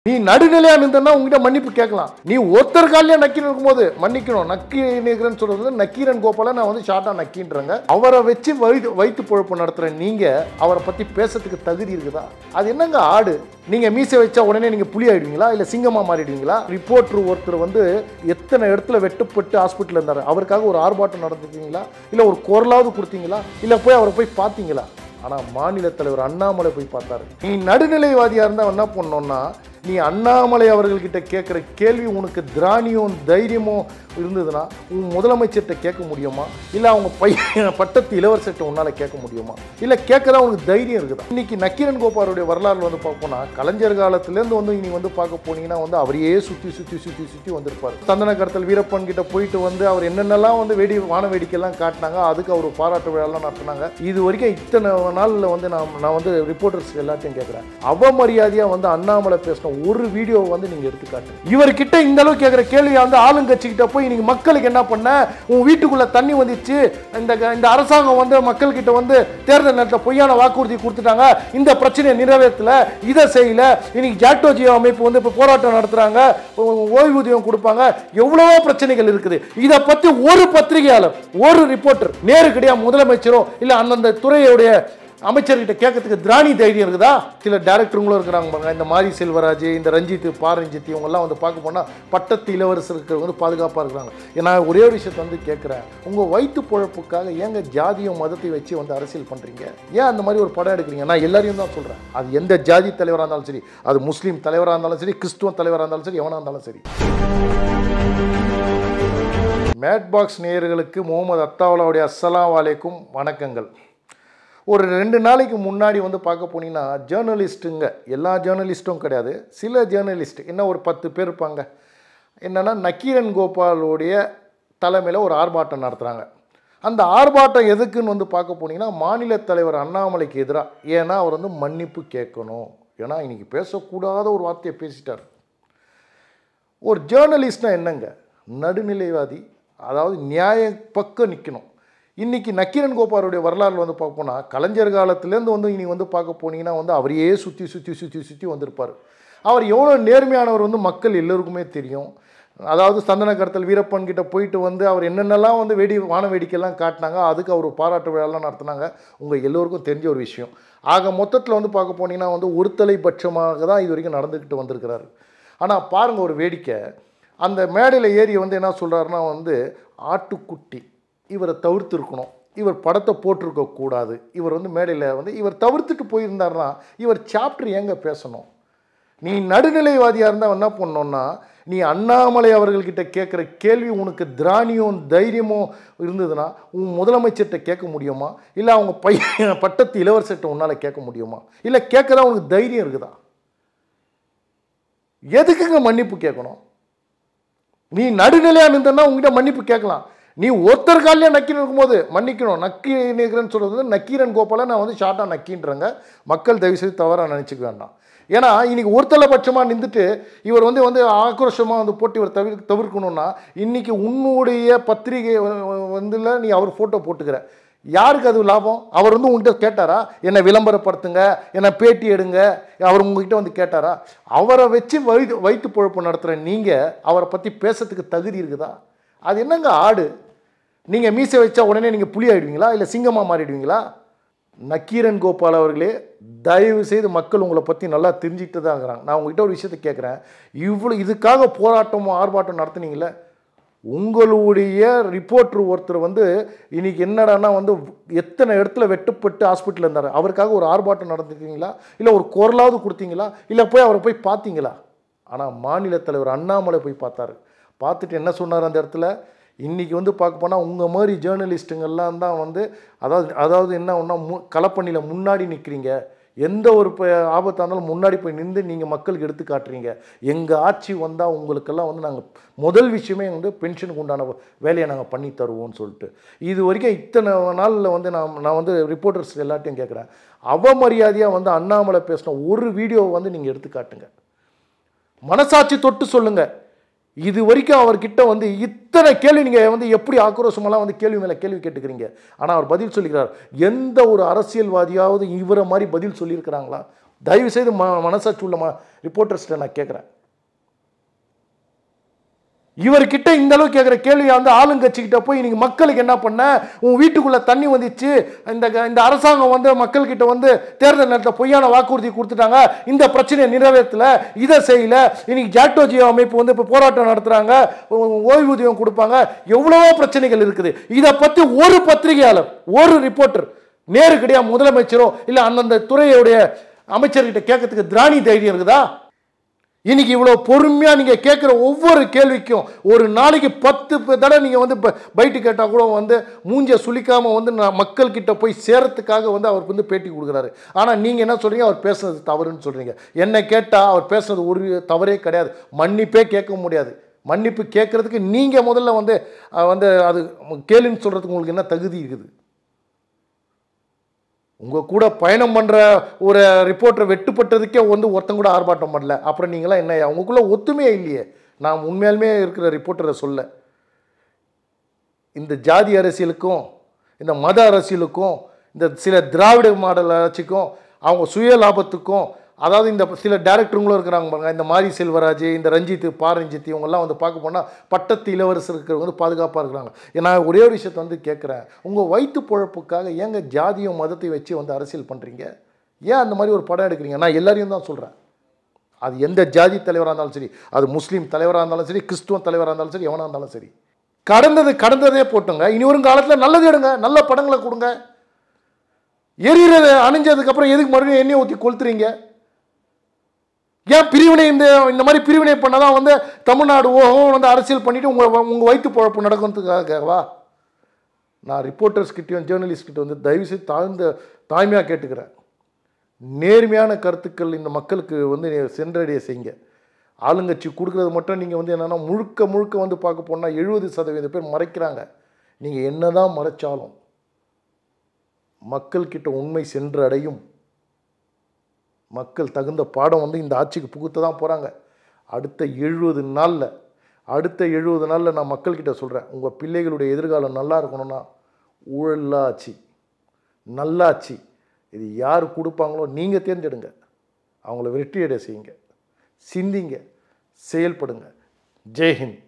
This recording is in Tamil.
நீ நடுநிலையா நின்றனா உங்ககிட்ட மன்னிப்பு கேட்கலாம். நீ ஒருத்தர் காலிலே நக்கி இருக்கும்போது மன்னிக்கணும். நக்கி நிக்கிறேன்னு சொல்றது நக்கீரன் கோபால நான் வந்து ஷார்ட்டா நக்கின்றேங்க. அவரை வச்சு வைத்து பொழப்பு நடத்துற நீங்க அவரை பத்தி பேசுறதுக்கு தகுதி இருக்குதா? அது என்னங்க ஆடு? நீங்க மீசை வச்சா உடனே நீங்க புலி ஆயிடுவீங்களா இல்ல சிங்கமா மாறிடுவீங்களா? ரிப்போர்ட்டர் ஒருத்தர் வந்து எத்தனை இடத்துல வெட்டுப்பட்டு ஹாஸ்பிட்டல் இருந்தாரு. அவருக்காக ஒரு ஆர்ப்பாட்டம் நடந்துட்டீங்களா இல்ல ஒரு குரலாவது கொடுத்தீங்களா இல்ல போய் அவரை போய் பார்த்தீங்களா? ஆனா மாநில தலைவர் அண்ணாமலை போய் பார்த்தாரு. நீ நடுநிலைவாதியா இருந்தா என்ன பண்ணணும்னா நீ அண்ணாமலை அவர்கள்கிட்ட கேட்குற கேள்வி உனக்கு திராணியும் தைரியமும் இருந்ததுன்னா உன் முதலமைச்சர்கிட்ட கேட்க முடியுமா இல்லை அவங்க பையன் பட்டத்து இளவரசர்கிட்ட உன்னால் கேட்க முடியுமா இல்லை கேட்கறா உனக்கு தைரியம் இருக்குதா? இன்னைக்கு நக்கீரன் கோபாலுடைய வரலாறு வந்து பார்ப்போம்னா கலைஞர் காலத்துலேருந்து வந்து நீ வந்து பார்க்க போனீங்கன்னா வந்து அவரையே சுற்றி வந்திருப்பார். சந்தன கடத்தல் வீரப்பன் கிட்ட போயிட்டு வந்து அவர் என்னென்னலாம் வந்து வான வேடிக்கைலாம் காட்டினாங்க. அதுக்கு அவர் பாராட்டு விழாலாம் நடத்தினாங்க. இது வரைக்கும் இத்தனை நாளில் வந்து நான் வந்து ரிப்போர்ட்டர்ஸ் எல்லாத்தையும் கேட்குறேன். அவமரியாதையாக வந்து அண்ணாமலை பேசின ஒரு வீடியோ வந்து நீங்க எடுத்துக்காட்டு. இவர்கிட்ட இந்த அளவுக்கு கேட்கிற கேள்வி வந்து ஆளுங்கட்சிக்கிட்ட போய் நீங்க மக்களுக்கு என்ன பண்ண, உன் வீட்டுக்குள்ள தண்ணி வந்துச்சு, இந்த அரசாங்கம் வந்து மக்கள் கிட்ட வந்து தேர்தல் நேரத்தில் பொய்யான வாக்குறுதி கொடுத்துட்டாங்க, இந்த பிரச்சனையை நிறைவேற்றல, இதை செய்யல, இன்னைக்கு ஜாக்டோஜியோ அமைப்பு வந்து இப்போ போராட்டம் நடத்துறாங்க, ஓய்வூதியம் கொடுப்பாங்க, எவ்வளவோ பிரச்சனைகள் இருக்குது. இதை பத்தி ஒரு பத்திரிகையாளர் ஒரு ரிப்போர்ட்டர் நேருக்கடியா முதலமைச்சரோ இல்ல அந்தந்த துறையுடைய அமைச்சர்கிட்ட கேட்கறதுக்கு திராணி தைரியம் இருக்குதா? சில டைரக்டருங்களும் இருக்கிறாங்க பாருங்க. இந்த மாரி செல்வராஜ், இந்த ரஞ்சித், பாரஞ்சித் இவங்கெல்லாம் வந்து பார்க்க போனால் பட்டத்து இளவரசருக்கு வந்து பாதுகாப்பாக இருக்கிறாங்க. ஏன்னா ஒரே ஒரு விஷயத்தை வந்து கேட்குறேன், உங்கள் வயிற்று பொழப்புக்காக ஏங்க ஜாதியும் மதத்தை வச்சு வந்து அரசியல் பண்ணுறீங்க? ஏன் அந்த மாதிரி ஒரு படம் எடுக்கிறீங்க? நான் எல்லாரையும் தான் சொல்கிறேன். அது எந்த ஜாதி தலைவராக இருந்தாலும் சரி, அது முஸ்லீம் தலைவராக இருந்தாலும் சரி, கிறிஸ்துவ தலைவராக இருந்தாலும் சரி, எவனாக இருந்தாலும் சரி. மேட்பாக்ஸ் நேயர்களுக்கு முகமது அத்தாவுல்லாவுடைய அஸ்ஸலாமு அலைக்கும் வணக்கங்கள். ஒரு 2 நாளைக்கு முன்னாடி வந்து பார்க்க போனீங்கன்னா ஜேர்னலிஸ்ட்டுங்க, எல்லா ஜேர்னலிஸ்ட்டும் கிடையாது, சில ஜேர்னலிஸ்ட் என்ன ஒரு 10 பேர் இருப்பாங்க. என்னென்னா நக்கீரன் கோபாலுடைய தலைமையில் ஒரு ஆர்ப்பாட்டம் நடத்துகிறாங்க. அந்த ஆர்ப்பாட்டம் எதுக்குன்னு வந்து பார்க்க போனீங்கன்னா மாநில தலைவர் அண்ணாமலைக்கு எதிராக. ஏன்னா அவர் வந்து மன்னிப்பு கேட்கணும். ஏன்னா இன்றைக்கி பேசக்கூடாத ஒரு வார்த்தையை பேசிட்டார். ஒரு ஜேர்னலிஸ்ட்னா என்னங்க? நடுநிலைவாதி, அதாவது நியாய பக்கம் நிற்கணும். இன்றைக்கி நக்கீரன் கோபாலுடைய வரலாறு வந்து பார்ப்போம்னா கலைஞர் காலத்துலேருந்து வந்து இனி வந்து பார்க்க போனீங்கன்னா வந்து அவரையே சுற்றி வந்திருப்பார். அவர் எவ்வளோ நேர்மையானவர் வந்து மக்கள் எல்லோருக்குமே தெரியும். அதாவது சந்தன கடத்தல் வீரப்பன் கிட்ட போயிட்டு வந்து அவர் என்னென்னலாம் வந்து வான வேடிக்கைலாம் காட்டினாங்க. அதுக்கு அவர் பாராட்டு விழாலாம் நடத்தினாங்க. உங்கள் எல்லோருக்கும் தெரிஞ்ச ஒரு விஷயம். ஆக மொத்தத்தில் வந்து பார்க்க போனீங்கன்னா வந்து ஒரு தலைபட்சமாக தான் இது வரைக்கும் நடந்துக்கிட்டு வந்திருக்கிறாரு. ஆனால் பாருங்கள் ஒரு வேடிக்கை, அந்த மேடையில் ஏறி வந்து என்ன சொல்கிறாருன்னா வந்து ஆட்டுக்குட்டி இவரை தவிர்த்துருக்கணும், இவர் படத்தை போட்டிருக்கக்கூடாது, இவர் வந்து மேடையில் வந்து இவர் தவிர்த்துட்டு போயிருந்தார்னா இவர் சாப்டர் ஏங்க பேசணும்? நீ நடுநிலைவாதியாக இருந்தால் என்ன பண்ணணும்னா நீ அண்ணாமலை அவர்கள்கிட்ட கேட்குற கேள்வி உனக்கு திராணியும் தைரியமும் இருந்ததுன்னா உன் முதலமைச்சர்கிட்ட கேட்க முடியுமா இல்லை அவங்க பையன் பட்டத்து இளவரசர்கிட்ட உன்னால் கேட்க முடியுமா இல்லை கேட்குறா உனக்கு தைரியம் இருக்குதா? எதுக்குங்க மன்னிப்பு கேட்கணும்? நீ நடுநிலையாக நின்றனா உங்ககிட்ட மன்னிப்பு கேட்கலாம். நீ ஒருத்தர் காலிலே நக்கி இருக்கும்போது மன்னிக்கணும். நக்கி நிற்கிறேன்னு சொல்கிறது நக்கீரன் கோபால நான் வந்து ஷார்ட்டாக நக்கின்றேங்க. மக்கள் தயவுசெய்து தவறாக நினச்சிக்க வேண்டாம். ஏன்னா இன்றைக்கி ஒருத்தலைபட்சமாக நின்றுட்டு இவர் வந்து ஆக்ரோஷமாக வந்து போட்டு இவர் தவிர்க்கணும்னா இன்றைக்கி உன்னுடைய பத்திரிகை வந்துல நீ அவர் ஃபோட்டோ போட்டுக்கிற யாருக்கு அது லாபம்? அவர் வந்து உங்கள்கிட்ட கேட்டாரா என்னை விளம்பரப்படுத்துங்க, என்னை பேட்டி எடுங்க, அவர் உங்ககிட்ட வந்து கேட்டாரா? அவரை வச்சு வைத்து பொழப்பு நடத்துகிற நீங்கள் அவரை பற்றி பேசுறதுக்கு தகுதி இருக்குதா? அது என்னங்க ஆடு? நீங்கள் மீசை வச்சா உடனே நீங்கள் புலி ஆகிடுவீங்களா இல்லை சிங்கமாக மாறிடுவீங்களா? நக்கீரன் கோபால் அவர்களே, தயவு செய்து மக்கள் உங்களை பற்றி நல்லா தெரிஞ்சுக்கிட்டு தான் இருக்கிறாங்க. நான் உங்கள்கிட்ட ஒரு விஷயத்தை கேட்குறேன். இதுக்காக போராட்டமும் ஆர்ப்பாட்டம் நடத்துனீங்களே, உங்களுடைய ரிப்போர்ட்டர் ஒருத்தர் வந்து இன்றைக்கி என்னடானா வந்து எத்தனை இடத்துல வெட்டுப்பட்டு ஹாஸ்பிட்டலில் இருந்தார். அவருக்காக ஒரு ஆர்ப்பாட்டம் நடந்துட்டீங்களா இல்லை ஒரு குரலாவது கொடுத்தீங்களா இல்லை போய் அவரை போய் பார்த்தீங்களா? ஆனால் மாநில தலைவர் அண்ணாமலை போய் பார்த்தாரு. பார்த்துட்டு என்ன சொன்னார் அந்த இடத்துல? இன்றைக்கி வந்து பார்க்க போனால் உங்கள் மாதிரி ஜேர்னலிஸ்ட்டுங்கள்லாம் தான் வந்து அதாவது என்ன ஒன்றா களப்பணியில் முன்னாடி நிற்கிறீங்க. எந்த ஒரு ஆபத்தாக இருந்தாலும் முன்னாடி போய் நின்று நீங்கள் மக்களுக்கு எடுத்து காட்டுறீங்க. எங்கள் ஆட்சி வந்தால் உங்களுக்கெல்லாம் வந்து நாங்கள் முதல் விஷயமே வந்து பென்ஷனுக்கு உண்டான வேலையை நாங்கள் பண்ணி தருவோம்னு சொல்லிட்டு இது வரைக்கும் இத்தனை நாளில் வந்து நான் வந்து ரிப்போர்ட்டர்ஸ் எல்லாத்தையும் கேட்குறேன். அவமரியாதையாக வந்து அண்ணாமலை பேசின ஒரு வீடியோவை வந்து நீங்கள் எடுத்து காட்டுங்க. மனசாட்சி தொட்டு சொல்லுங்கள். இது வரைக்கும் அவர்கிட்ட வந்து இத்தனை கேள்வி நீங்கள் வந்து எப்படி ஆக்ரோஷமெல்லாம் வந்து கேள்வி மேலே கேள்வி கேட்டுக்கிறீங்க. ஆனால் அவர் பதில் சொல்லிக்கிறார். எந்த ஒரு அரசியல்வாதியாவது இவரை மாதிரி பதில் சொல்லியிருக்கிறாங்களா? தயவு செய்து மனசாட்சி உள்ள ரிப்போர்ட்டர்ஸ்ட்ட நான் கேட்குறேன். இவர்கிட்ட இந்த அளவுக்கு கேட்குற கேள்வியை வந்து ஆளுங்கட்சிக்கிட்ட போய் இன்னைக்கு மக்களுக்கு என்ன பண்ண, உன் வீட்டுக்குள்ள தண்ணி வந்துச்சு, இந்த அரசாங்கம் வந்து மக்கள்கிட்ட வந்து தேர்தல் நேரத்தில் பொய்யான வாக்குறுதி கொடுத்துட்டாங்க, இந்த பிரச்சனையை நிறைவேற்றல, இதை செய்யல, இன்னைக்கு ஜாக்டோ ஜியோ அமைப்பு வந்து இப்போ போராட்டம் நடத்துறாங்க, ஓய்வூதியம் கொடுப்பாங்க, எவ்வளவோ பிரச்சனைகள் இருக்குது. இதை பற்றி ஒரு பத்திரிகையாளர், ஒரு ரிப்போர்ட்டர் நேருக்கடியாக முதலமைச்சரோ இல்லை அந்தந்த துறையுடைய அமைச்சர்கிட்ட கேட்கறதுக்கு திராணி தைரியம் இருக்குதா? இன்னைக்கு இவ்வளோ பொறுமையாக நீங்கள் கேட்குற ஒவ்வொரு கேள்விக்கும் ஒரு நாளைக்கு 10 தடவை நீங்கள் வந்து பைட்டு கேட்டால் கூட வந்து மூஞ்ச சுளிக்காமல் வந்து நான் மக்கள்கிட்ட போய் சேரத்துக்காக வந்து அவருக்கு வந்து பேட்டி கொடுக்குறாரு. ஆனால் நீங்கள் என்ன சொல்கிறீங்க, அவர் பேசுனது தவறுன்னு சொல்கிறீங்க. என்ன கேட்டால் அவர் பேசுனது ஒரு தவறே கிடையாது, மன்னிப்பே கேட்க முடியாது. மன்னிப்பு கேட்குறதுக்கு நீங்கள் முதல்ல வந்து அது கேளுன்னு சொல்கிறதுக்கு உங்களுக்கு என்ன தகுதி இருக்குது? உங்கள் கூட பயணம் பண்ணுற ஒரு ரிப்போர்ட்டரை வெட்டுப்பட்டதுக்கே வந்து ஒருத்தங்க கூட ஆர்ப்பாட்டம் பண்ணல. அப்புறம் நீங்களாம் என்ன, உங்களுக்குள்ள ஒத்துமையே இல்லையே. நான் உண்மையாலுமே இருக்கிற ரிப்போர்ட்டரை சொல்ல, இந்த ஜாதி அரசியலுக்கும் இந்த மத அரசியலுக்கும் இந்த சில திராவிட மாடல் ஆட்சிக்கும் அவங்க சுய லாபத்துக்கும், அதாவது இந்த சில டேரக்டருங்களும் இருக்கிறாங்க பாருங்க, இந்த மாரி செல்வராஜ், இந்த ரஞ்சித் பாரஞ்சித், இவங்கெல்லாம் வந்து பார்க்க போனால் பட்டத்து இளவரசர் இருக்கிறவங்க வந்து பாதுகாப்பாக இருக்கிறாங்க. நான் ஒரே ஒரு விஷயத்தை வந்து கேட்குறேன், உங்கள் வயிற்று பொழப்புக்காக ஏங்க ஜாதியும் மதத்தை வச்சு வந்து அரசியல் பண்ணுறீங்க? ஏன் அந்த மாதிரி ஒரு படம் எடுக்கிறீங்க? நான் எல்லாரையும் தான் சொல்கிறேன். அது எந்த ஜாதி தலைவராக இருந்தாலும் சரி, அது முஸ்லீம் தலைவராக இருந்தாலும் சரி, கிறிஸ்துவ தலைவராக இருந்தாலும் சரி, எவனாக இருந்தாலும் சரி, கடந்ததே போட்டுங்க. இனி வரும் காலத்தில் நல்லது எடுங்க, நல்ல படங்களை கொடுங்க. எரியிறத அணிஞ்சதுக்கப்புறம் எதுக்கு மறுபடியும் எண்ணெய் ஊற்றி கொளுத்துறீங்க? ஏன் பிரிவினை இந்த மாதிரி பிரிவினை பண்ணாதான் வந்து தமிழ்நாடு வந்து அரசியல் பண்ணிட்டு உங்கள் வயிற்று பொழப்பு நடக்கிறதுக்காகவா? நான் ரிப்போர்ட்டர்ஸ் கிட்டையும் ஜேர்னலிஸ்ட் கிட்ட வந்து தயவுசெய்து தாய்மையாக கேட்டுக்கிறேன். நேர்மையான கருத்துக்கள் இந்த மக்களுக்கு வந்து சென்றடைய செய்யுங்க. ஆளுங்கட்சி கொடுக்குறது மட்டும் நீங்கள் வந்து என்னென்னா முழுக்க வந்து பார்க்க போனால் 70% பேர் மறைக்கிறாங்க. நீங்கள் என்ன தான் மறைச்சாலும் மக்கள்கிட்ட உண்மை சென்று அடையும். மக்கள் தகுந்த பாடம் வந்து இந்த ஆட்சிக்கு புகுத்த தான் போகிறாங்க. அடுத்த 70 நாளில் நான் மக்கள்கிட்ட சொல்கிறேன், உங்கள் பிள்ளைகளுடைய எதிர்காலம் நல்லா இருக்கணும்னா ஊழல்லா ஆட்சி, நல்லாட்சி, இது யார் கொடுப்பாங்களோ நீங்கள் தேர்ந்தெடுங்க. அவங்கள வெற்றியடை செய்யுங்க, சிந்திங்க, செயல்படுங்க. ஜெய்ஹிந்த்.